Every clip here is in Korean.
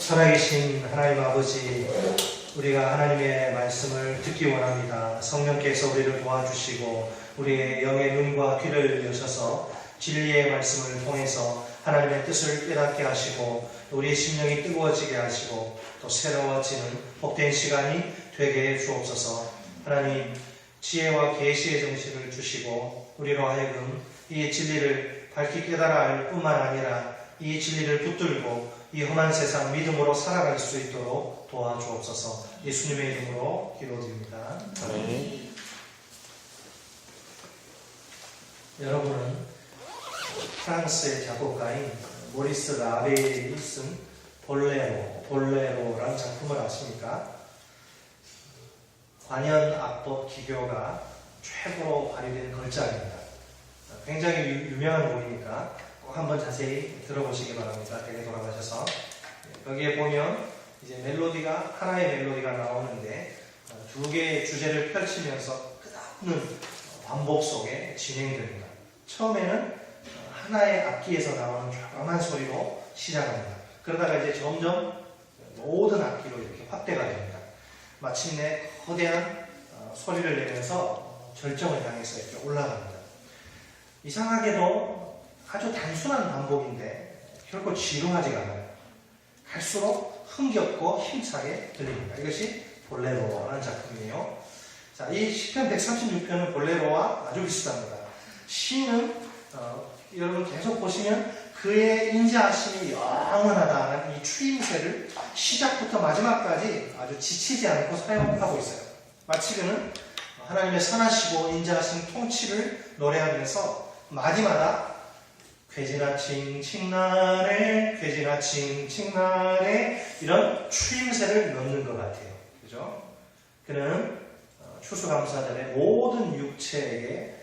살아계신 하나님 아버지, 우리가 하나님의 말씀을 듣기 원합니다. 성령께서 우리를 도와주시고 우리의 영의 눈과 귀를 여셔서 진리의 말씀을 통해서 하나님의 뜻을 깨닫게 하시고 우리의 심령이 뜨거워지게 하시고 또 새로워지는 복된 시간이 되게 해 주옵소서. 하나님, 지혜와 계시의 정신을 주시고 우리로 하여금 이 진리를 밝히 깨달아 알 뿐만 아니라 이 진리를 붙들고 이 험한 세상 믿음으로 살아갈 수 있도록 도와주옵소서. 예수님의 이름으로 기도드립니다. 아멘. 여러분은 프랑스의 작곡가인 모리스 라벨이 쓴 볼레로라는 작품을 아십니까? 관현 악법 기교가 최고로 발휘된 걸작입니다. 굉장히 유명한 곡이니까 꼭 한번 자세히 들어보시기 바랍니다. 댁에 돌아가셔서. 여기에 보면 이제 멜로디가, 하나의 멜로디가 나오는데 두 개의 주제를 펼치면서 끝없는 반복 속에 진행됩니다. 처음에는 하나의 악기에서 나오는 조그만 소리로 시작합니다. 그러다가 이제 점점 모든 악기로 이렇게 확대가 됩니다. 마침내 거대한 소리를 내면서 절정을 향해서 이렇게 올라갑니다. 이상하게도 아주 단순한 반복인데 결코 지루하지가 않아요. 갈수록 흥겹고 힘차게 들립니다. 이것이 볼레로라는 작품이에요. 자, 이 시편 136편은 볼레로와 아주 비슷합니다. 시는 여러분 계속 보시면 그의 인자하심이 영원하다는 이 추임새를 시작부터 마지막까지 아주 지치지 않고 사용하고 있어요. 마치 그는 하나님의 선하시고 인자하신 통치를 노래하면서 마디마다 괴지나 칭칭나네, 괴지나 칭칭나네 이런 추임새를 넣는 것 같아요. 그죠? 그는 추수감사절에 모든 육체에게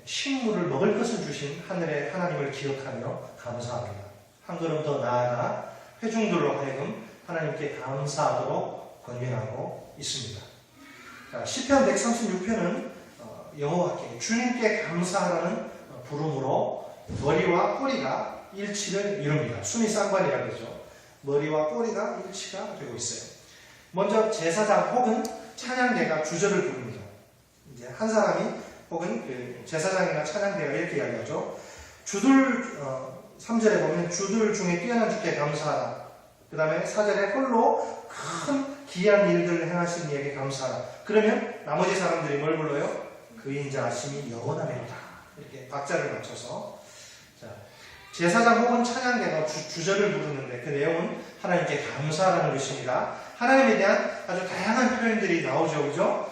식물을 먹을 것을 주신 하늘의 하나님을 기억하며 감사합니다. 한 걸음 더 나아가 회중들로 하여금 하나님께 감사하도록 권면하고 있습니다. 자, 시편 136편은 여호와께 주님께 감사하라는 부름으로 머리와 꼬리가 일치를 이룹니다. 순위 쌍관이라고 그러죠. 머리와 꼬리가 일치가 되고 있어요. 먼저 제사장 혹은 찬양대가 주절을 부릅니다. 이제 한 사람이 혹은 그 제사장이나 찬양대가 이렇게 이야기하죠. 주들 3절에 보면 주들 중에 뛰어난 주께 감사하라. 그 다음에 4절에 홀로 큰 기이한 일들을 행하신 이에게 감사하라. 그러면 나머지 사람들이 뭘 불러요? 그 인자하심이 영원하리로다. 이렇게 박자를 맞춰서 자, 제사장 혹은 찬양대가 주절을 부르는데 그 내용은 하나님께 감사하라는 것입니다. 하나님에 대한 아주 다양한 표현들이 나오죠. 그죠?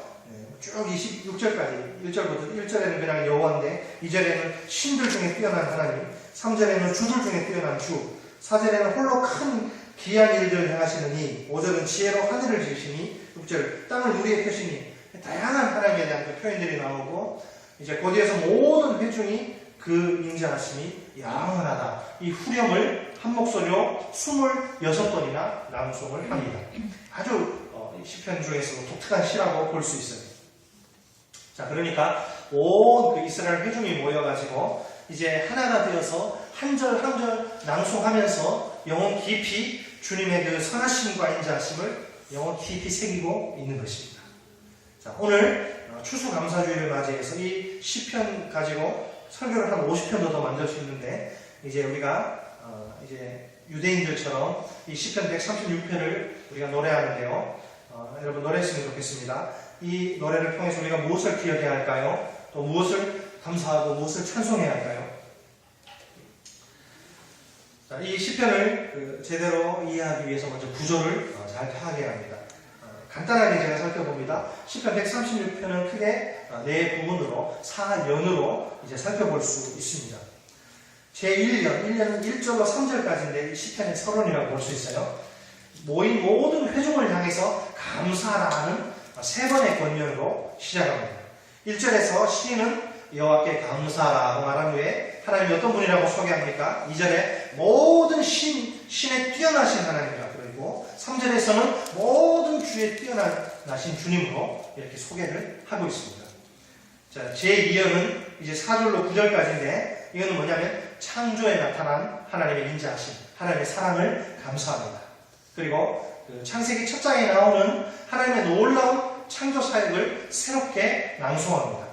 쭉 26절까지 1절에는 그냥 여호와인데 2절에는 신들 중에 뛰어난 하나님, 3절에는 주들 중에 뛰어난 주, 4절에는 홀로 큰 기이한 일들을 행하시느니, 5절은 지혜로 하늘을 지으시니, 6절 땅을 무리에 펴시니, 다양한 하나님에 대한 그 표현들이 나오고 이제 고디에서 모든 회중이 그 인자하심이 영원하다. 이 후렴을 한 목소리로 26번이나 낭송을 합니다. 아주 시편 중에서도 독특한 시라고 볼 수 있어요. 자, 그러니까 온 그 이스라엘 회중이 모여가지고 이제 하나가 되어서 한 절 한 절 낭송하면서 영혼 깊이 주님의 그 선하심과 인자하심을 영혼 깊이 새기고 있는 것입니다. 자, 오늘 추수감사주의를 맞이해서 이 시편 가지고 설교를 한 50편도 더 만들 수 있는데 이제 우리가 이제 유대인들처럼 이 시편 136편을 우리가 노래하는데요. 여러분 노래했으면 좋겠습니다. 이 노래를 통해서 우리가 무엇을 기억해야 할까요? 또 무엇을 감사하고 무엇을 찬송해야 할까요? 자, 이 시편을 제대로 이해하기 위해서 먼저 구조를 잘 파악해야 합니다. 간단하게 제가 살펴봅니다. 시편 136편은 크게 네 부분으로 4연으로 이제 살펴볼 수 있습니다. 제1년, 1년은 1절로 3절까지인데 이 시편의 서론이라고 볼 수 있어요. 모인 모든 회중을 향해서 감사하라 하는 세 번의 권면으로 시작합니다. 1절에서 시인은 여호와께 감사하라고 말한 후에 하나님이 어떤 분이라고 소개합니까? 2절에 모든 신에 뛰어나신 하나님이라 그러고 3절에서는 모든 주에 뛰어나신 주님으로 이렇게 소개를 하고 있습니다. 자, 제2연은 이제 4절로 9절까지인데 이거는 뭐냐면 창조에 나타난 하나님의 인자하심, 하나님의 사랑을 감사합니다. 그리고 그 창세기 첫 장에 나오는 하나님의 놀라운 창조 사역을 새롭게 낭송합니다.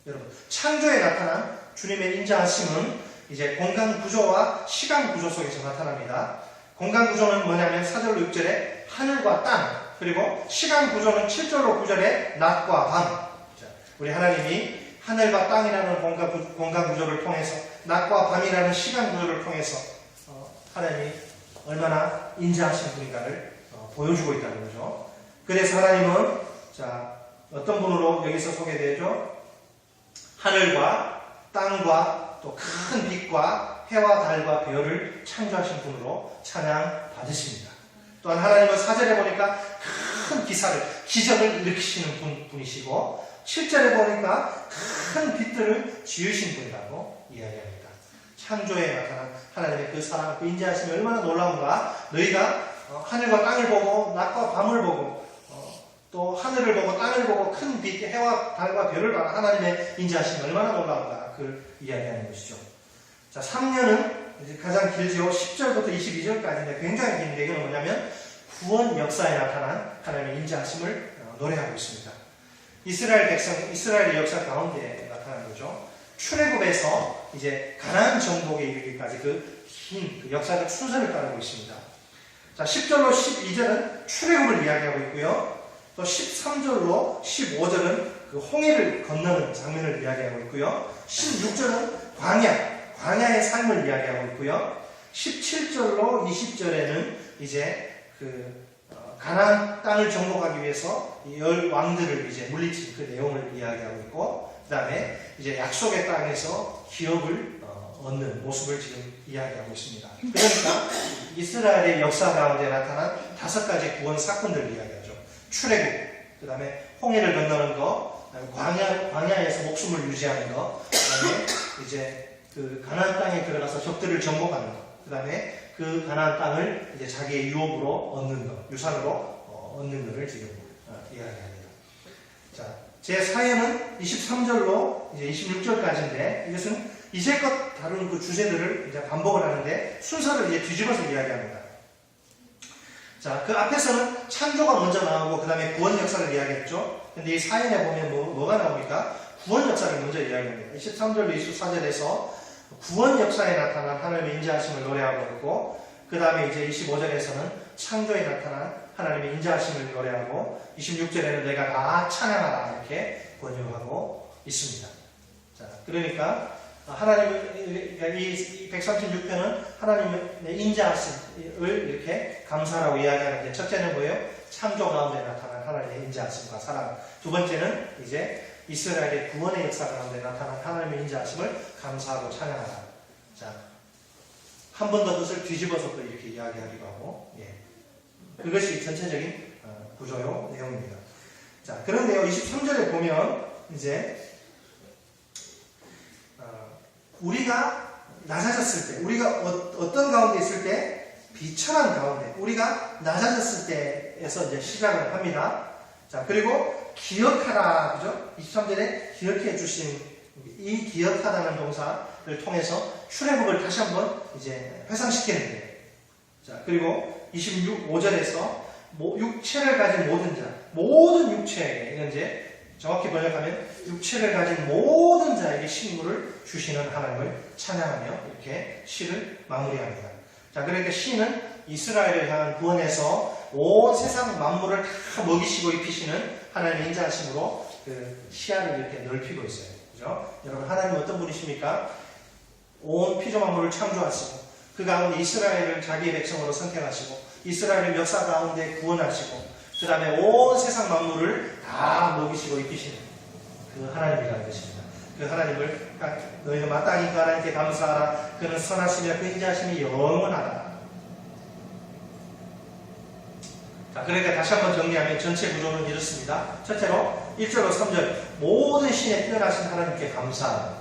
여러분, 창조에 나타난 주님의 인자하심은 이제 공간 구조와 시간 구조 속에서 나타납니다. 공간 구조는 뭐냐면 4절로 6절에 하늘과 땅, 그리고 시간 구조는 7절로 9절에 낮과 밤. 우리 하나님이 하늘과 땅이라는 공간 구조를 통해서, 낮과 밤이라는 시간 구조를 통해서 하나님이 얼마나 인자하신 분인가를 보여주고 있다는 거죠. 그래서 하나님은 어떤 분으로 여기서 소개되죠? 하늘과 땅과 또 큰 빛과 해와 달과 별을 창조하신 분으로 찬양 받으십니다. 또한 하나님은 4절에 보니까 큰 기적을 일으키시는 분이시고 7절에 보니까 큰 빛들을 지으신 분이라고 이야기합니다. 창조에 나타난 하나님의 그 사랑, 그 인자하심이 얼마나 놀라운가. 너희가 하늘과 땅을 보고 낮과 밤을 보고 또 하늘을 보고 땅을 보고 큰 빛, 해와 달과 별을 봐라. 하나님의 인자하심이 얼마나 놀라운가. 그걸 이야기하는 것이죠. 자, 3년은 이제 가장 길죠. 10절부터 22절까지인데 굉장히 긴데 이건 뭐냐면 구원 역사에 나타난 하나님의 인자하심을 노래하고 있습니다. 이스라엘 백성, 이스라엘의 역사 가운데 나타난 거죠. 출애굽에서 이제 가나안 정복에 이르기까지 그 긴 역사적 순서를 따르고 있습니다. 자, 10절로 12절은 출애굽을 이야기하고 있고요. 또 13절로 15절은 그 홍해를 건너는 장면을 이야기하고 있고요. 16절은 광야의 삶을 이야기하고 있고요. 17절로 20절에는 이제 그 가나안 땅을 정복하기 위해서 열 왕들을 이제 물리친 그 내용을 이야기하고 있고, 그 다음에 이제 약속의 땅에서 기업을 얻는 모습을 지금 이야기하고 있습니다. 그러니까 이스라엘의 역사 가운데 나타난 5가지 구원 사건들을 이야기하죠. 출애굽, 그 다음에 홍해를 건너는 거, 광야에서 목숨을 유지하는 거, 그 다음에 이제 그 가나안 땅에 들어가서 적들을 정복하는 거, 그 다음에 그 가나안 땅을 이제 자기의 유업으로 얻는 것, 유산으로 얻는 것을 지금 이야기합니다. 자, 제 사연은 23절로 이제 26절까지인데 이것은 이제껏 다룬 그 주제들을 이제 반복을 하는데 순서를 이제 뒤집어서 이야기합니다. 자, 그 앞에서는 창조가 먼저 나오고 그 다음에 구원 역사를 이야기했죠. 근데 이 사연에 보면 뭐가 나옵니까? 구원 역사를 먼저 이야기합니다. 23절로 24절에서 구원 역사에 나타난 하나님의 인자하심을 노래하고 있고, 그 다음에 이제 25절에서는 창조에 나타난 하나님의 인자하심을 노래하고, 26절에는 내가 다 찬양하라 이렇게 번역하고 있습니다. 자, 그러니까 하나님을, 이 136편은 하나님의 인자하심을 이렇게 감사하라고 이야기하는데, 첫째는 뭐예요? 창조 가운데 나타난 하나님의 인자하심과 사랑. 두 번째는 이제 이스라엘의 구원의 역사 가운데 나타난 하나님의 인자하심을 감사하고 찬양하라. 자, 한 번 더 그것을 뒤집어서 또 이렇게 이야기하기도 하고, 그것이 전체적인 구조요 내용입니다. 자, 그런데요, 23절에 보면 이제 우리가 낮아졌을 때, 우리가 어떤 가운데 있을 때, 비천한 가운데, 우리가 낮아졌을 때에서 이제 시작을 합니다. 자, 그리고 기억하라, 그죠? 23절에 기억해 주신 이 기억하다는 동사를 통해서 출애굽을 다시 한번 이제 회상시키는데요. 자, 그리고 5절에서 육체를 가진 모든 자, 모든 육체에게, 이건 이제 정확히 번역하면 육체를 가진 모든 자에게 식물을 주시는 하나님을 찬양하며 이렇게 시를 마무리합니다. 자, 그러니까 시는 이스라엘을 향한 구원에서 온 세상 만물을 다 먹이시고 입히시는 하나님의 인자하심으로 그 시야를 이렇게 넓히고 있어요. 그죠? 여러분, 하나님 어떤 분이십니까? 온 피조 만물을 창조하시고 그 가운데 이스라엘을 자기의 백성으로 선택하시고 이스라엘을 역사 가운데 구원하시고 그 다음에 온 세상 만물을 다 먹이시고 입히시는 그 하나님이라는 것입니다. 그 하나님을 너희는 마땅히 그 하나님께 감사하라. 그는 선하시며 그 인자하심이 영원하다. 자, 그러니까 다시 한번 정리하면 전체 구조는 이렇습니다. 첫째로 1절로 3절 모든 신에 뛰어나신 하나님께 감사하라.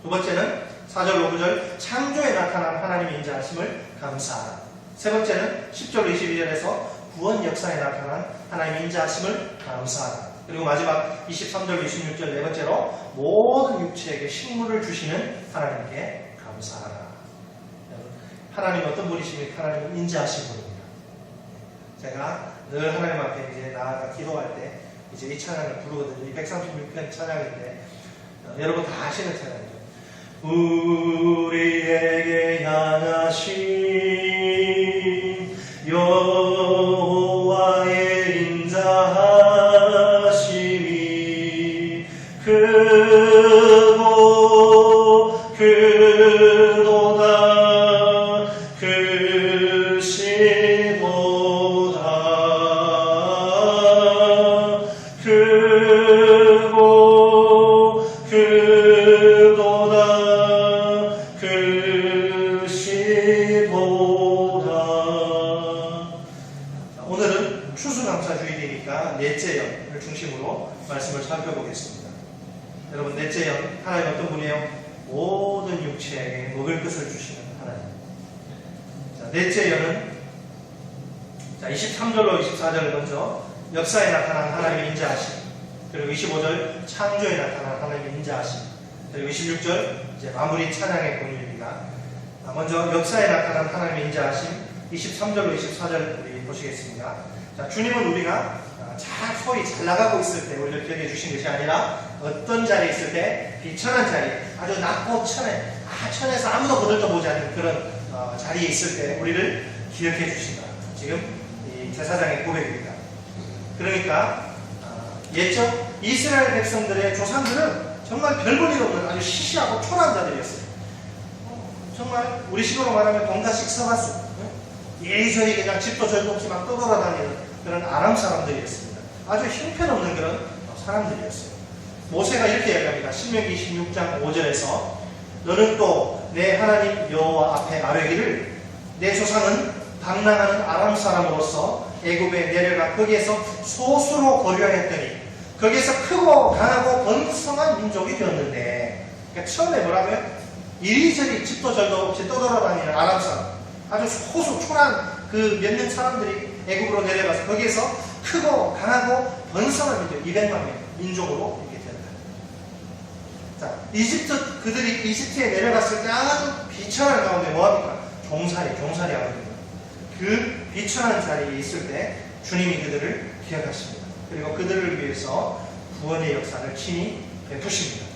두 번째는 4절 5절 창조에 나타난 하나님의 인자하심을 감사하라. 세 번째는 10절로 22절에서 구원 역사에 나타난 하나님의 인자하심을 감사하라. 그리고 마지막 23절 26절 네 번째로 모든 육체에게 식물을 주시는 하나님께 감사하라. 하나님은 어떤 분이십니까? 하나님은 인자하신 분입니다. 제가 늘 하나님 앞에 이제 나아가 기도할 때 이제 이 찬양을 부르거든요. 이 136편 찬양인데 여러분 다 아시는 찬양이죠. 우리에게 향하신 여호와의 인자하심이 크고 크도다 크시도다 크고 크도다 크시도다. 오늘은 추수감사주일이니까 넷째 연을 중심으로 말씀을 살펴보겠습니다. 여러분, 넷째 연, 하나님 어떤 분이에요? 모든 육체에게 먹을 것을 주시는 하나님. 자, 넷째 연은 23절로 24절을 먼저 역사에 나타난 하나님의 인자하심, 그리고 25절 창조에 나타난 하나님의 인자하심, 그리고 26절 이제 마무리 찬양의 본문입니다. 먼저 역사에 나타난 하나님의 인자하심 23절로 24절 우리 보시겠습니다. 자, 주님은 우리가 소위 잘 나가고 있을 때 우리를 기억해 주신 것이 아니라 어떤 자리에 있을 때 비천한 자리, 아주 낮고 천에서 아무도 거들떠보지 않는 그런 자리에 있을 때 우리를 기억해 주신다. 지금 이 제사장의 고백입니다. 그러니까 옛적 이스라엘 백성들의 조상들은 정말 별볼일 없는 아주 시시하고 초라한 자들이었어요. 정말 우리 식으로 말하면 동가식 서가수, 예전이 그냥 집도 절도 없이 막 떠돌아다니는 그런 아람 사람들이었습니다. 아주 형편없는 그런 사람들이었어요. 모세가 이렇게 이야기합니다. 신명기 26장 5절에서 너는 또 내 하나님 여호와 앞에 아뢰기를 내 조상은 방랑하는 아람 사람으로서 애굽에 내려가 거기에서 소수로 거류하였더니 거기에서 크고 강하고 번성한 민족이 되었는데, 그러니까 처음에 뭐라고요? 이리저리 집도 절도 없이 떠돌아다니는 아람 사람, 아주 소수 초라한 그 몇 명 사람들이 애굽으로 내려가서 거기에서 크고 강하고 번성한 민족, 200만 명 민족으로 이렇게 된다. 자, 그들이 이집트에 내려갔을 때 아주 비천한 가운데 뭐합니까? 종살이 하거든요. 그 비천한 자리에 있을 때 주님이 그들을 기억하십니다. 그리고 그들을 위해서 구원의 역사를 친히 베푸십니다.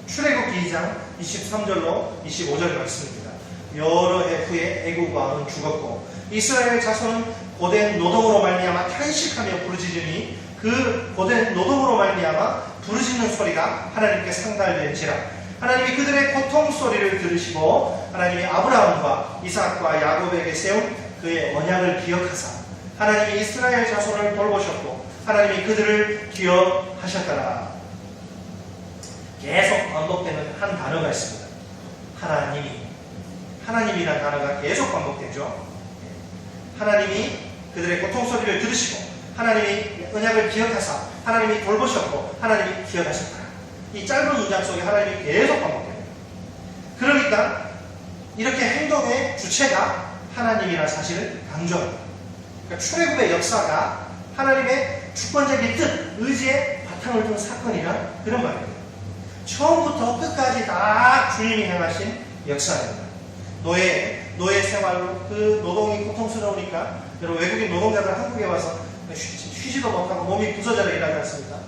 출애굽기 2장 23절로 25절 말씀입니다. 여러 해 후에 애굽 왕은 죽었고 이스라엘 자손은 고된 노동으로 말미암아 탄식하며 부르짖으니 그 고된 노동으로 말미암아 부르짖는 소리가 하나님께 상달된지라. 하나님이 그들의 고통 소리를 들으시고 하나님이 아브라함과 이삭과 야곱에게 세운 그의 언약을 기억하사 하나님이 이스라엘 자손을 돌보셨고 하나님이 그들을 기억하셨더라. 계속 반복되는 한 단어가 있습니다. 하나님이라는 단어가 계속 반복되죠. 하나님이 그들의 고통 소리를 들으시고 하나님이 언약을 기억하사 하나님이 돌보셨고 하나님이 기억하셨더라. 이 짧은 문장 속에 하나님이 계속 반복됩니다. 그러니까 이렇게 행동의 주체가 하나님이라는 사실을 강조합니다. 그러니까 출애굽의 역사가 하나님의 주권적인 뜻, 의지에 바탕을 둔 사건이란 그런 말입니다. 처음부터 끝까지 다 주님이 행하신 역사입니다. 노예 생활로 그 노동이 고통스러우니까 여러분 외국인 노동자들 한국에 와서 쉬지도 못하고 몸이 부서져라 일하지 않습니까?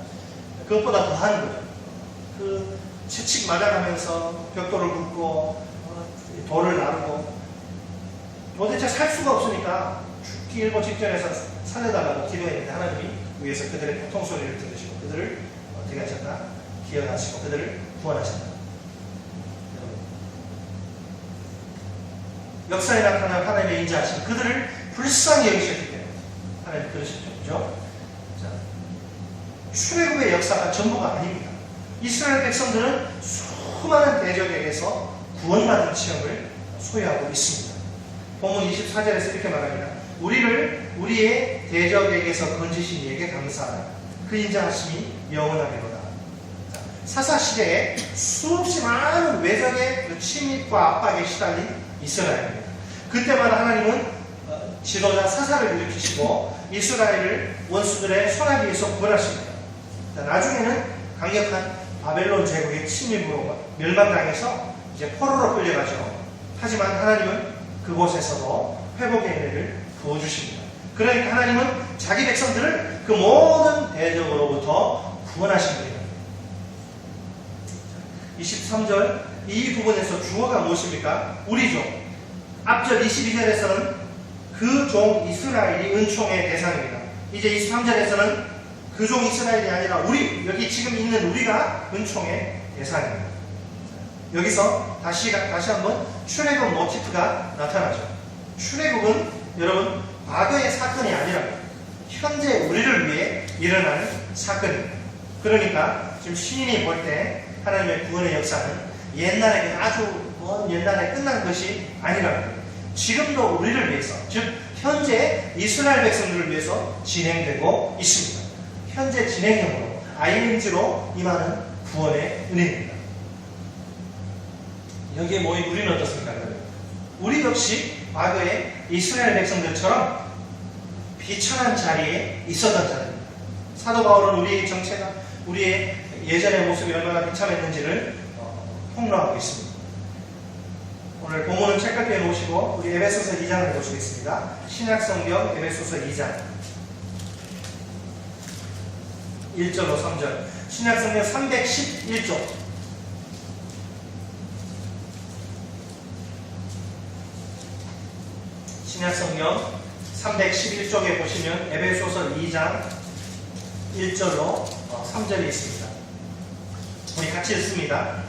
그것보다 더한 거죠. 그 채찍 맞아가면서 벽돌을 굽고 돌을 나르고 도대체 살 수가 없으니까 죽기 일보 직전에서 살려달라고 기도했는데 하나님이 위에서 그들의 고통 소리를 들으시고 그들을 어떻게 하셨나? 기억하시고 그들을 구원하셨다. 역사에 나타난 하나님의 인자하심, 그들을 불쌍히 여기셨기 때문에 하나님 그러셨죠. 그죠? 자, 출애굽의 역사가 전부가 아닙니다. 이스라엘 백성들은 수많은 대적에게서 구원받은 체험을 소유하고 있습니다. 본문 24절에서 이렇게 말합니다. 우리를 우리의 대적에게서 건지신 이에게 감사하라. 그 인자하심이 영원하리로다. 사사시대에 수없이 많은 외적의 그 침입과 압박에 시달린 이스라엘입니다. 그때마다 하나님은 지도자 사사를 일으키시고 이스라엘을 원수들의 손아귀에서 구원하십니다. 나중에는 강력한 바벨론 제국의 침입으로 멸망당해서 이제 포로로 끌려가죠. 하지만 하나님은 그곳에서도 회복의 은혜를 부어주십니다. 그러니까 하나님은 자기 백성들을 그 모든 대적으로부터 구원하신 분이다. 23절 이 부분에서 주어가 무엇입니까? 우리 종. 앞절 22절에서는 그 종 이스라엘이 은총의 대상입니다. 이제 23절에서는 그 종 이스라엘이 아니라 우리, 여기 지금 있는 우리가 은총의 대상입니다. 여기서 다시 한번 출애굽 모티프가 나타나죠. 출애굽은 여러분 과거의 사건이 아니라 현재 우리를 위해 일어나는 사건입니다. 그러니까 지금 시인이 볼 때 하나님의 구원의 역사는 옛날에 아주 먼 옛날에 끝난 것이 아니라 지금도 우리를 위해서, 즉 현재 이스라엘 백성들을 위해서 진행되고 있습니다. 현재 진행형으로 ING로 임하는 구원의 은혜입니다. 여기에 모인 우리는 어떻습니까? 우리 역시 과거에 이스라엘 백성들처럼 비천한 자리에 있었던 자들입니다. 사도 바울은 우리의 정체가, 우리의 예전의 모습이 얼마나 비참했는지를 폭로하고 있습니다. 오늘 본문은 책갈피에 놓으시고 우리 에베소서 2장을 보시겠습니다. 신약성경 에베소서 2장 1절로 3절. 신약성경 311쪽. 신약성경 311쪽에 보시면 에베소서 2장 1절로 3절이 있습니다. 우리 같이 읽습니다.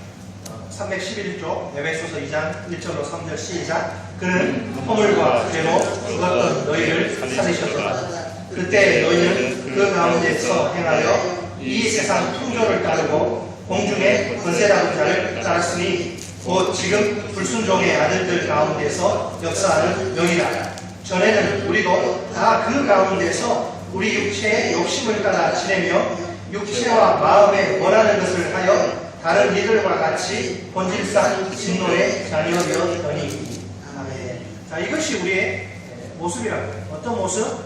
311쪽 에베소서 2장 1절로 3절 시작. 그는 허물과 죄로 죽었던 너희를 살리셨도다. 그때 너희는 그 가운데서 행하여 이 세상 풍조를 따르고 공중의 권세 잡은 자를 따랐으니 곧 지금 불순종의 아들들 가운데서 역사하는 영이라. 전에는 우리도 다 그 가운데서 우리 육체의 욕심을 따라 지내며 육체와 마음에 원하는 것을 하여 다른 이들과 같이 본질상 진노의 자녀되었더니. 아멘. 자, 이것이 우리의 모습이라고요. 어떤 모습?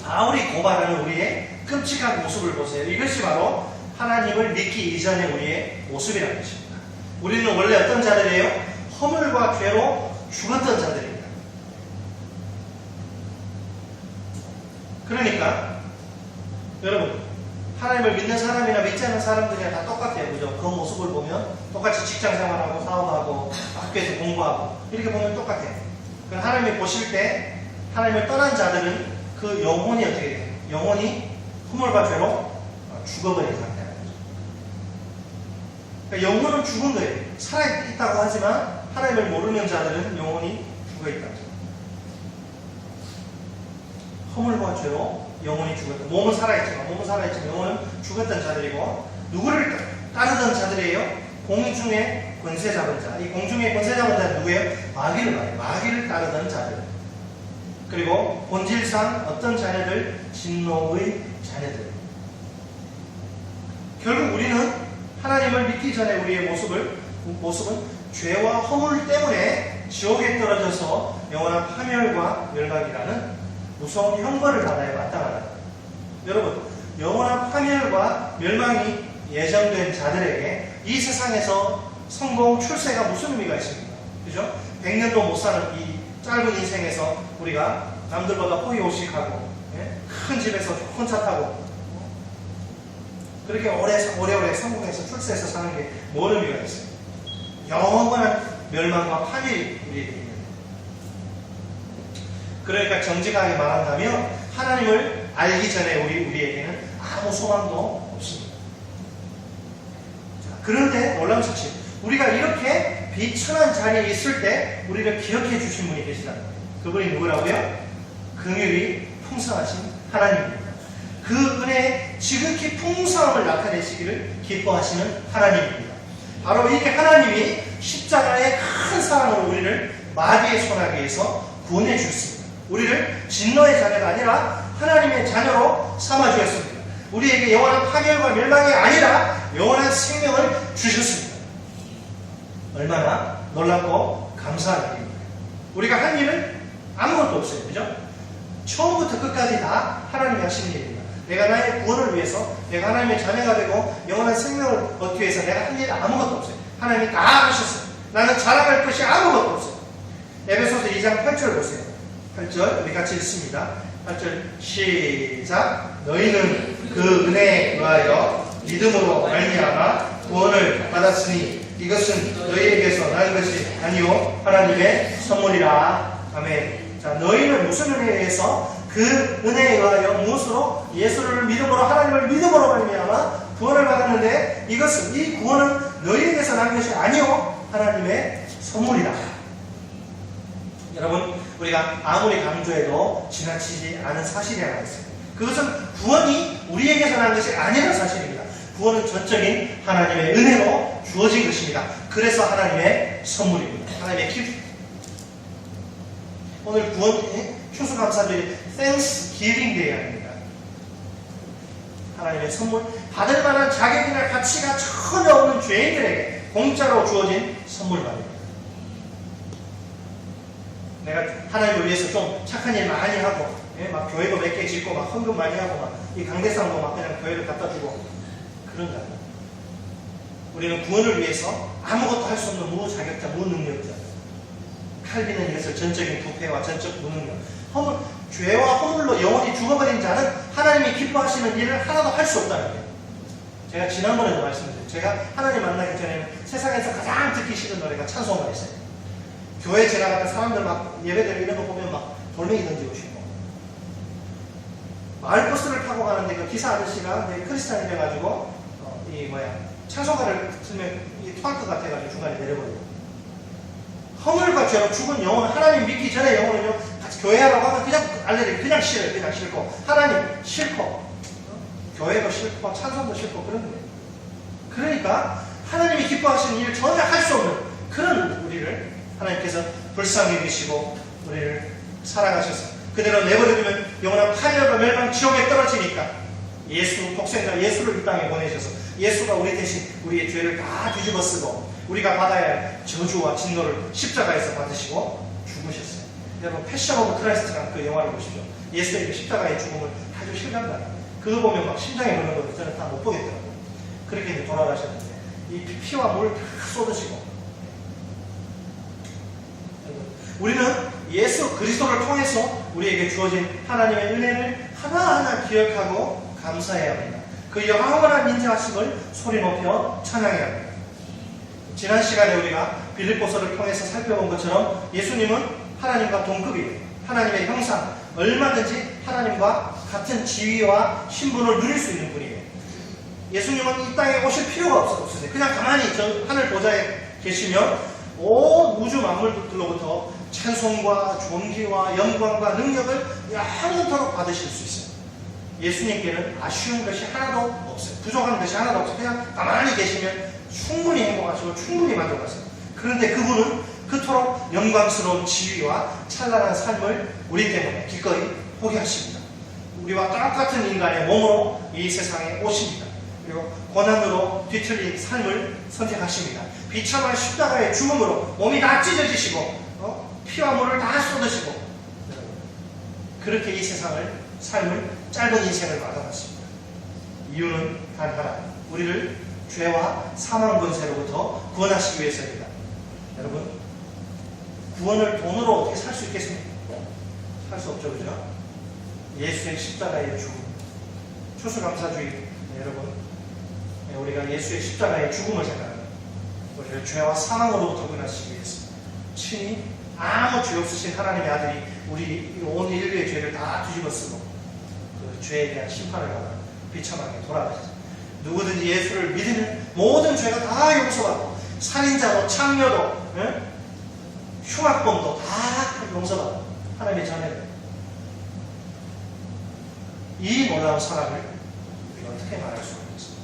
바울이 고발하는 우리의 끔찍한 모습을 보세요. 이것이 바로 하나님을 믿기 이전의 우리의 모습이라는 것입니다. 우리는 원래 어떤 자들이에요? 허물과 죄로 죽었던 자들입니다. 그러니까 여러분, 하나님을 믿는 사람이나 믿지 않는 사람들이랑 다 똑같아요. 그죠? 그 모습을 보면 똑같이 직장 생활하고 사업하고 학교에서 공부하고 이렇게 보면 똑같아요. 하나님이 보실 때 하나님을 떠난 자들은 그 영혼이 어떻게 돼요? 영혼이 허물과 죄로 죽어버린 상태라는 거죠. 그러니까 영혼은 죽은 거예요. 살아있다고 하지만 하나님을 모르는 자들은 영혼이 죽어있다는 거죠. 허물과 죄로 영혼이 죽었다. 몸은 살아있지만 영혼은 죽었던 자들이고, 누구를 따르던 자들이에요? 공중의 권세 잡은 자. 이 공중의 권세 잡은 자는 누구예요? 마귀를 말해요. 마귀를 따르던 자들. 그리고 본질상 어떤 자녀들? 진노의 자녀들. 결국 우리는 하나님을 믿기 전에 우리의 모습은 죄와 허물 때문에 지옥에 떨어져서 영원한 파멸과 멸망이라는 무서운 형벌을 받아야 마땅하다. 여러분, 영원한 파멸과 멸망이 예정된 자들에게 이 세상에서 성공, 출세가 무슨 의미가 있습니까? 그죠? 100년도 못 사는 이 짧은 인생에서 우리가 남들보다 호의호식하고, 큰 집에서 좋은 차 타고, 그렇게 오래오래 성공해서 출세해서 사는 게 뭔 의미가 있어요? 영원한 멸망과 파멸이 우리에게 있는. 그러니까 정직하게 말한다면 하나님을 알기 전에 우리에게는 아무 소망도 없습니다. 자, 그런데 놀라운 사실, 우리가 이렇게 비천한 자리에 있을 때 우리를 기억해 주신 분이 계시다는 거예요. 그분이 누구라고요? 긍휼이 풍성하신 하나님입니다. 그 은혜의 지극히 풍성함을 나타내시기를 기뻐하시는 하나님입니다. 바로 이 하나님이 십자가의 큰 사랑으로 우리를 마귀의 손아귀에서 구원해 주셨습니다. 우리를 진노의 자녀가 아니라 하나님의 자녀로 삼아주셨습니다. 우리에게 영원한 파멸과 멸망이 아니라 영원한 생명을 주셨습니다. 얼마나 놀랍고 감사한 일입니다. 우리가 한 일은 아무것도 없어요. 그죠? 처음부터 끝까지 다 하나님이 하시는 일입니다. 내가 나의 구원을 위해서, 내가 하나님의 자녀가 되고 영원한 생명을 얻기 위해서 내가 한 일은 아무것도 없어요. 하나님이 다 하셨어요. 나는 자랑할 것이 아무것도 없어요. 에베소서 2장 8절 보세요. 8절 우리 같이 읽습니다. 8절 시작. 너희는 그 은혜에 의하여 믿음으로 말미암아 구원을 받았으니 이것은 너희에게서 난 것이 아니요 하나님의 선물이라. 아멘. 자, 너희는 무슨 은혜에 의해서 그 은혜에 의하여 무엇으로? 예수를 믿음으로 하나님을 믿음으로 말미암아 구원을 받았는데 이것은 이 구원은 너희에게서 난 것이 아니요 하나님의 선물이다. 여러분 우리가 아무리 강조해도 지나치지 않은 사실이 하나 있어요. 그것은 구원이 우리에게서 난 것이 아니라는 사실입니다. 구원은 전적인 하나님의 은혜로 주어진 것입니다. 그래서 하나님의 선물입니다. 하나님의 기쁨. 오늘 구원 추수감사절이 Thanksgiving Day 아닙니다. 하나님의 선물, 받을 만한 자격이나 가치가 전혀 없는 죄인들에게 공짜로 주어진 선물 말입니다. 내가 하나님을 위해서 좀 착한 일 많이 하고, 막 교회도 몇 개 짓고, 막 헌금 많이 하고, 막 이 강대상도 막 그냥 교회를 갖다 주고, 그런가. 우리는 구원을 위해서 아무것도 할 수 없는 무자격자, 무능력자. 칼빈은 이것을 전적인 부패와 전적 무능력. 죄와 허물로 영원히 죽어버린 자는 하나님이 기뻐하시는 일을 하나도 할 수 없다는 거예요. 제가 지난번에도 말씀드렸죠. 제가 하나님 만나기 전에는 세상에서 가장 듣기 싫은 노래가 찬송가였어요. 교회 지나가는 사람들 막 예배들 이런 거 보면 막 돌멩이 던지고 싶고, 마을버스를 타고 가는데 그 기사 아저씨가 크리스찬이래가지고 찬송가를 틀면 이 토할 것 같아가지고 중간에 내려버리고, 허물과 죄로 죽은 영혼은 하나님 믿기 전에 영혼은요 같이 교회하라고 하면 그냥 알레르기 그냥 싫어요. 그냥 싫고 하나님 싫고 교회도 싫고 찬송도 싫고 그런 거예요. 그러니까 하나님이 기뻐하시는 일을 전혀 할 수 없는 그런 우리를 하나님께서 불쌍히 여기시고 우리를 사랑하셔서 그대로 내버려두면 영원한 파멸과 멸망 지옥에 떨어지니까 예수 독생자 예수를 이 땅에 보내셔서 예수가 우리 대신 우리의 죄를 다 뒤집어쓰고 우리가 받아야 할 저주와 진노를 십자가에서 받으시고 죽으셨어요. 여러분 패션 오브 크라이스트라는 그 영화를 보십시오. 예수의 그 십자가의 죽음을 아주 실감나요. 그거 보면 막 심장에 거는 것도 저는 다 못 보겠더라고요. 그렇게 이제 돌아가셨는데 이 피와 물을 다 쏟으시고, 우리는 예수 그리스도를 통해서 우리에게 주어진 하나님의 은혜를 하나하나 기억하고 감사해야 합니다. 그 영원한 인자하심을 소리 높여 찬양해야 합니다. 지난 시간에 우리가 빌립보서를 통해서 살펴본 것처럼 예수님은 하나님과 동급이에요. 하나님의 형상, 얼마든지 하나님과 같은 지위와 신분을 누릴 수 있는 분이에요. 예수님은 이 땅에 오실 필요가 없으세요. 그냥 가만히 저 하늘 보좌에 계시면 온 우주 만물들로부터 찬송과 존귀와 영광과 능력을 영원토록 받으실 수 있어요. 예수님께는 아쉬운 것이 하나도 없어요. 부족한 것이 하나도 없어요. 그냥 가만히 계시면 충분히 행복하시고 충분히 만족하세요. 그런데 그분은 그토록 영광스러운 지위와 찬란한 삶을 우리 때문에 기꺼이 포기하십니다. 우리와 똑같은 인간의 몸으로 이 세상에 오십니다. 그리고 고난으로 뒤틀린 삶을 선택하십니다. 비참한 십자가의 죽음으로 몸이 다 찢어지시고 피와 물을 다 쏟으시고 그렇게 이 삶을 짧은 인생을 받아갔습니다. 이유는 단 하나, 우리를 죄와 사망 권세로부터 구원하시기 위해서입니다. 여러분, 구원을 돈으로 어떻게 살 수 있겠습니까? 살 수 없죠, 그죠? 예수의 십자가의 죽음, 추수감사주의, 여러분, 우리가 예수의 십자가의 죽음을 생각합니다. 우리를 죄와 사망으로부터 구원하시기 위해서 친히 아무 죄 없으신 하나님의 아들이 우리 온 인류의 죄를 다 뒤집어쓰고 그 죄에 대한 심판을 받아 비참하게 돌아가셨습니다. 누구든지 예수를 믿으면 모든 죄가 다 용서받고 살인자도 창녀도 흉악범도 다 용서받고 하나님의 자녀들, 이 놀라운 사랑을 우리가 어떻게 말할 수가 있겠습니까?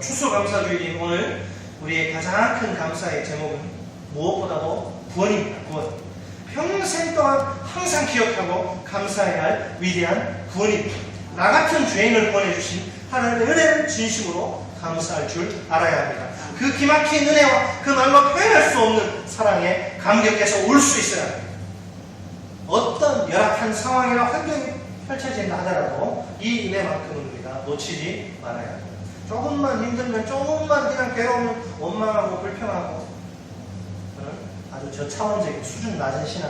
추수감사주일인 오늘 우리의 가장 큰 감사의 제목은 무엇보다도 구원입니다. 구원. 평생 동안 항상 기억하고 감사해야 할 위대한 구원입니다. 나 같은 죄인을 구원해주신 하나님의 은혜를 진심으로 감사할 줄 알아야 합니다. 그 기막힌 은혜와 그 말로 표현할 수 없는 사랑에 감격해서 울 수 있어야 합니다. 어떤 열악한 상황이나 환경이 펼쳐진다 하더라도 이 은혜만큼은 우리가 놓치지 말아야 합니다. 조금만 힘들면, 조금만 그냥 괴로우면 원망하고 불평하고 그런 아주 저차원적인 수준 낮은 신앙,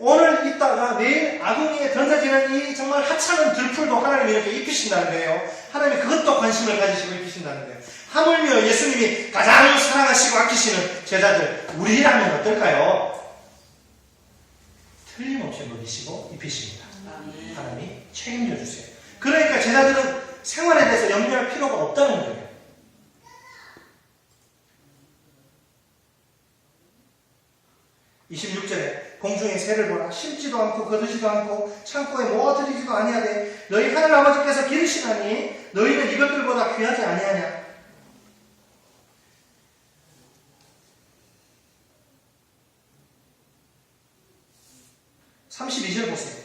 오늘 있다가 내일 아궁이에 던져지는 이 정말 하찮은 들풀도 하나님이 이렇게 입히신다는 거예요. 하나님이 그것도 관심을 가지시고 입히신다는 거예요. 하물며 예수님이 가장 사랑하시고 아끼시는 제자들, 우리라면 어떨까요? 틀림없이 먹이시고 입히십니다. 하나님이 책임져 주세요. 그러니까 제자들은 생활에 대해서 염려할 필요가 없다는 거예요. 26절에 공중에 새를 보라. 심지도 않고 거두지도 않고 창고에 모아들이지도 아니하되 너희 하늘 아버지께서 기르시나니 너희는 이것들보다 귀하지 아니하냐. (32절) 보세요.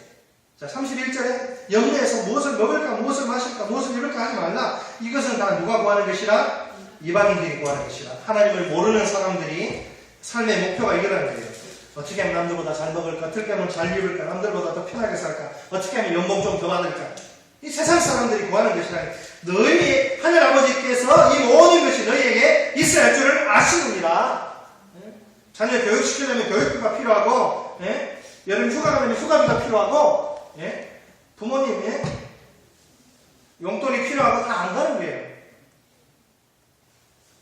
자, 31절에 염려해서 무엇을 먹을까 무엇을 마실까 무엇을 입을까 하지 말라. 이것은 다 누가 구하는 것이라? 이방인들이 구하는 것이라. 하나님을 모르는 사람들이 삶의 목표가 이거라는 거예요. 어떻게 하면 남들보다 잘 먹을까? 어떻게 하면 잘 입을까? 남들보다 더 편하게 살까? 어떻게 하면 연봉 좀 더 받을까? 이 세상 사람들이 구하는 것이라. 너희 하늘아버지께서 이 모든 것이 너희에게 있어야 할 줄을 아시느니라. 자녀 교육시키려면 교육비가 필요하고, 여름 휴가 가면 휴가비가 필요하고, 부모님 용돈이 필요하고 다 안 가는 거예요.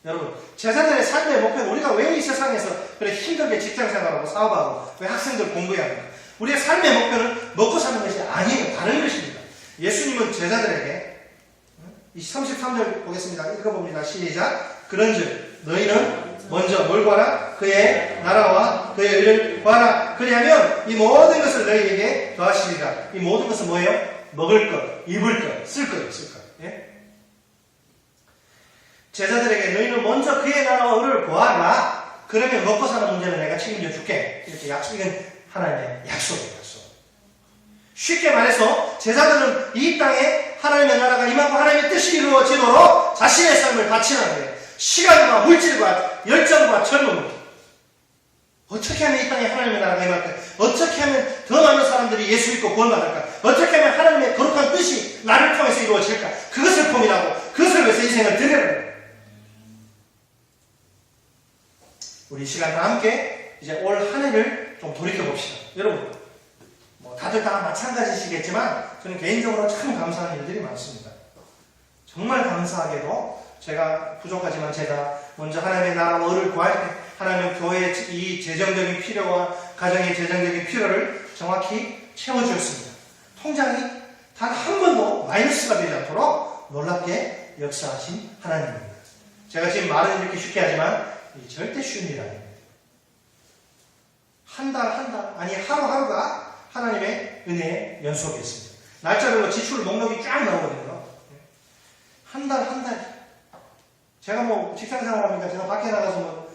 여러분, 제자들의 삶의 목표는 우리가 왜 이 세상에서 그래 힘들게 직장생활하고 사업하고 왜 학생들 공부해야 합니까? 우리의 삶의 목표는 먹고 사는 것이 아니에요. 다른 것입니다. 예수님은 제자들에게 33절 보겠습니다. 읽어봅니다. 시작. 그런즉 너희는 먼저 뭘 구하라? 그의 나라와 그의 의를 구하라. 그리하면 이 모든 것을 너희에게 더하시리라. 이 모든 것은 뭐예요? 먹을 것, 입을 것, 쓸 것. 제자들에게 너희는 먼저 그의 나라와 의를 구하라. 그러면 먹고 사는 문제는 내가 책임져 줄게. 이렇게 이건 하나님의 약속이에요. 쉽게 말해서 제자들은 이 땅에 하나님의 나라가 임하고 하나님의 뜻이 이루어지도록 자신의 삶을 바치는 거예요. 시간과 물질과 열정과 젊음을. 어떻게 하면 이 땅에 하나님의 나라가 임할까? 어떻게 하면 더 많은 사람들이 예수 믿고 구원받을까? 어떻게 하면 하나님의 거룩한 뜻이 나를 통해서 이루어질까? 그것을 고민하고 그것을 위해서 인생을 드리는 거예요. 우리 이 시간 다 함께 이제 올 한 해를 좀 돌이켜봅시다. 여러분, 다들 다 마찬가지시겠지만 저는 개인적으로 참 감사한 일들이 많습니다. 정말 감사하게도 제가 부족하지만 제가 먼저 하나님의 나라와 의를 구할 때 하나님 교회의 이 재정적인 필요와 가정의 재정적인 필요를 정확히 채워주었습니다. 통장이 단 한 번도 마이너스가 되지 않도록 놀랍게 역사하신 하나님입니다. 제가 지금 말은 이렇게 쉽게 하지만 절대 쉬운 일 아닙니다. 한 달, 아니 하루하루가 하나님의 은혜의 연속이었습니다. 날짜별로 지출 목록이 쫙 나오거든요. 한 달. 제가 직장 생활하니까 제가 밖에 나가서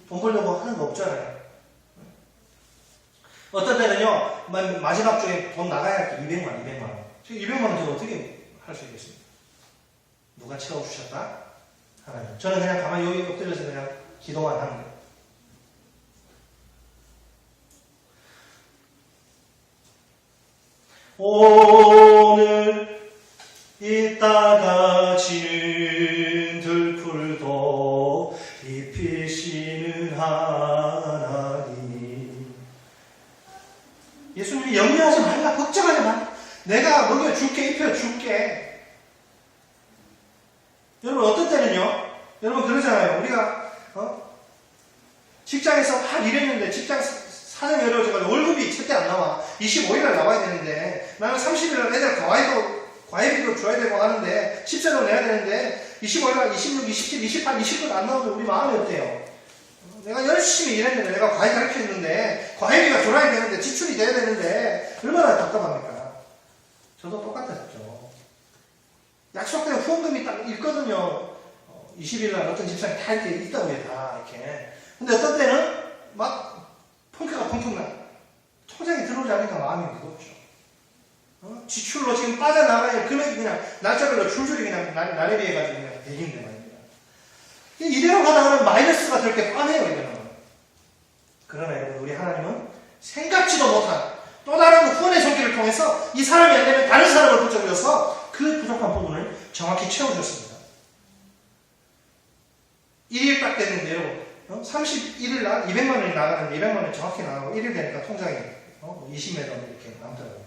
돈 벌려고 하는 거 없잖아요. 어떤 때는요, 마지막 주에 돈 나가야 할 게 200만 원. 200만 원 제가 어떻게 할 수 있겠습니까? 누가 채워주셨다? 하나님. 저는 그냥 가만히 여기 엎드려서 그냥 기도만 하는 거예요. 오늘 이따가 지는 들풀도 입히시는 하나님. 예수님이 염려하지 말라, 걱정하지 말라. 내가 먹여줄게, 입혀줄게. 여러분, 어떤 때는요, 여러분 그러잖아요. 우리가 직장에서 막 일했는데 직장 사정이 어려워져가지고 월급이 제때 안 나와. 25일날 나와야 되는데 나는 30일날 애들 과외비도 줘야 되고 하는데 10세도 내야 되는데 25일날 26, 27, 28, 29도 안 나오면 우리 마음이 어때요? 내가 열심히 일했는데 내가 과외 가르쳤는데 과외비가 들어야 되는데 지출이 돼야 되는데 얼마나 답답합니까? 저도 똑같았죠. 약속된 후원금이 딱 있거든요. 20일날 어떤 집사람이 다 이렇게 있다고 해요. 다 이렇게. 근데 어떤 때는 막 펑크가 펑펑나. 통장에 들어오지 않으니까 마음이 무겁죠. 지출로 지금 빠져나가야 금액이 그냥 날짜별로 줄줄이 그냥 날에 비해가지고 그냥 대긴데 말입니다. 이대로 가다가는 마이너스가 저렇게 뻔해요, 이거는. 그러나 여러분, 우리 하나님은 생각지도 못한 또 다른 후원의 손길을 통해서 이 사람이 안 되면 다른 사람을 붙여줘서 그 부족한 부분을 정확히 채워줬습니다. 1일 딱 됐는데 여러분, 31일 날 200만 원이 나가는데 200만 원이 정확히 나가고 1일 되니까 통장에 20m 이렇게 남더라고요.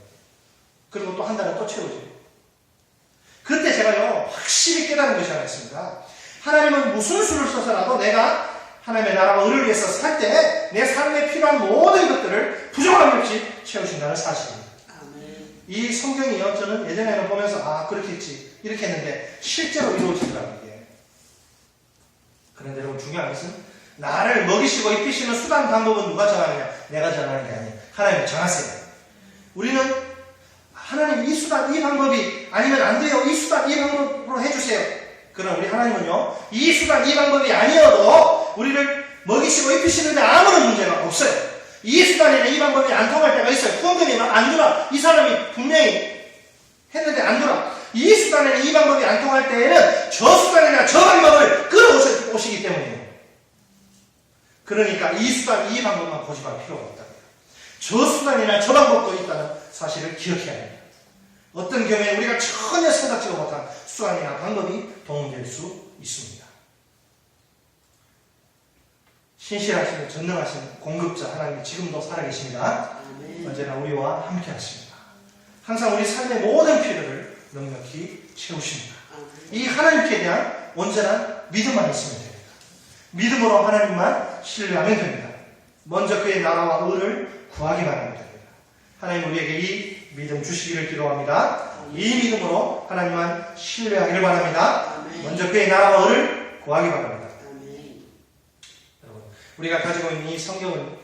그리고 또 한 달에 또 채우죠. 그때 제가요, 확실히 깨달은 것이 하나 있습니다. 하나님은 무슨 수를 써서라도 내가 하나님의 나라와 의를 위해서 살 때 내 삶에 필요한 모든 것들을 부족함이 없이 채우신다는 사실입니다. 이 성경이요, 저는 예전에는 보면서 그렇겠지 이렇게 했는데 실제로 이루어지더라고요. 이게. 그런데 여러분 중요한 것은 나를 먹이시고 입히시는 수단 방법은 누가 정하느냐? 내가 정하는 게 아니에요. 하나님이 정하세요. 우리는 하나님 이 수단 이 방법이 아니면 안 돼요. 이 수단 이 방법으로 해주세요. 그럼 우리 하나님은요, 이 수단 이 방법이 아니어도 우리를 먹이시고 입히시는데 아무런 문제가 없어요. 이 수단이나 이 방법이 안 통할 때가 있어요. 후원금이 막 안 들어. 이 사람이 분명히 했는데 안 들어. 이 수단이나 이 방법이 안 통할 때에는 저 수단이나 저 방법을 끌어오시기 때문이에요. 그러니까 이 수단, 이 방법만 고집할 필요가 없다. 저 수단이나 저 방법도 있다는 사실을 기억해야 합니다. 어떤 경우에 우리가 전혀 생각지도 못한 수단이나 방법이 도움될 수 있습니다. 신실하시고 전능하신 공급자 하나님이 지금도 살아계십니다. 언제나 우리와 함께 하십니다. 항상 우리 삶의 모든 필요를 넉넉히 채우십니다. 이 하나님께 대한 온전한 믿음만 있으면 됩니다. 믿음으로 하나님만 신뢰하면 됩니다. 먼저 그의 나라와 의를 구하기만 하면 됩니다. 하나님 우리에게 이 믿음 주시기를 기도합니다. 이 믿음으로 하나님만 신뢰하기를 바랍니다. 먼저 그의 나라와 의를 구하기 바랍니다. 여러분, 우리가 가지고 있는 이 성경은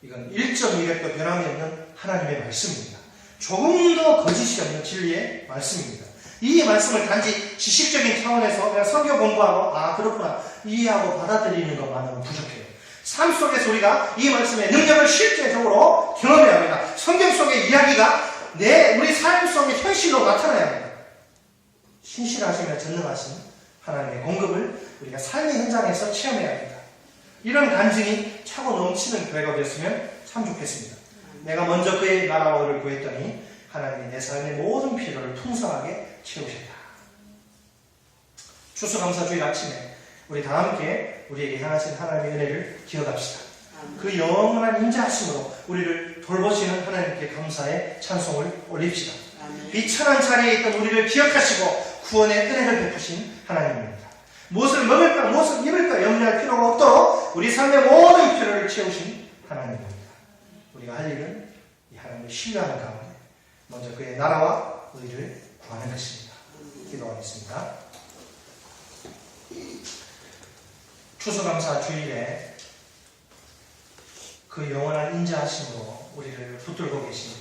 이건 1.200도 변함이 없는 하나님의 말씀입니다. 조금도 거짓이 없는 진리의 말씀입니다. 이 말씀을 단지 지식적인 차원에서 그냥 성경 공부하고 그렇구나 이해하고 받아들이는 것만으로는 부족해요. 삶 속에서 우리가 이 말씀의 능력을 실제적으로 경험해야 합니다. 성경 속의 이야기가 우리 삶 속의 현실로 나타나야 합니다. 신실하시며 전능하신 하나님의 공급을 우리가 삶의 현장에서 체험해야 합니다. 이런 간증이 차고 넘치는 교회가 되었으면 참 좋겠습니다. 내가 먼저 그의 나라와 의를 구했더니 하나님이 내 삶의 모든 필요를 풍성하게 채우셨다. 추수감사주일 아침에 우리 다 함께 우리에게 향하신 하나님의 은혜를 기억합시다. 그 영원한 인자하심으로 우리를 돌보시는 하나님께 감사의 찬송을 올립시다. 비천한 자리에 있던 우리를 기억하시고 구원의 은혜를 베푸신 하나님입니다. 무엇을 먹을까 무엇을 입을까 염려할 필요가 없도록 우리 삶의 모든 필요를 채우신 하나님입니다. 우리가 할 일은 이 하나님을 신뢰하는 가운데 먼저 그의 나라와 의를 구하는 것입니다. 기도하겠습니다. 추수감사 주일에 그 영원한 인자하심으로 우리를 붙들고 계신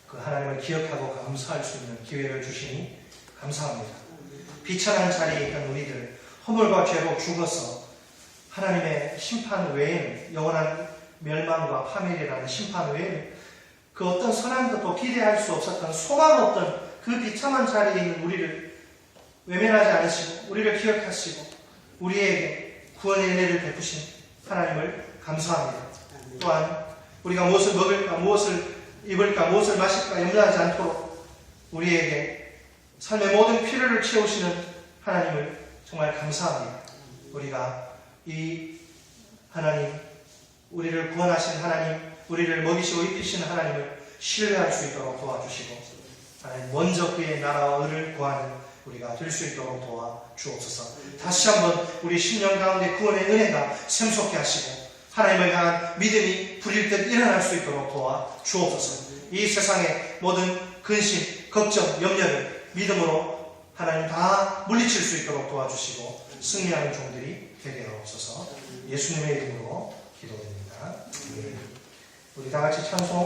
그 하나님을 기억하고 감사할 수 있는 기회를 주시니 감사합니다. 비천한 자리에 있던 우리들 허물과 죄로 죽어서 하나님의 심판 외에는 영원한 멸망과 파멸이라는 심판 외에는 그 어떤 선한 것도 기대할 수 없었던 소망 없던 그 비참한 자리에 있는 우리를 외면하지 않으시고 우리를 기억하시고 우리에게 구원의 은혜를 베푸신 하나님을 감사합니다. 또한 우리가 무엇을 먹을까 무엇을 입을까 무엇을 마실까 염려하지 않도록 우리에게 삶의 모든 필요를 채우시는 하나님을 정말 감사합니다. 우리가 이 하나님 우리를 구원하신 하나님 우리를 먹이시고 입히시는 하나님을 신뢰할 수 있도록 도와주시고 하나님 먼저 그의 나라와 의를 구하는 우리가 될 수 있도록 도와주옵소서. 다시 한번 우리 심령 가운데 구원의 은혜가 샘솟게 하시고 하나님을 향한 믿음이 불일 듯 일어날 수 있도록 도와주옵소서. 이 세상의 모든 근심, 걱정, 염려를 믿음으로 하나님 다 물리칠 수 있도록 도와주시고 승리하는 종들이 되게 하옵소서. 예수님의 이름으로 기도드립니다. 우리 다 같이 찬송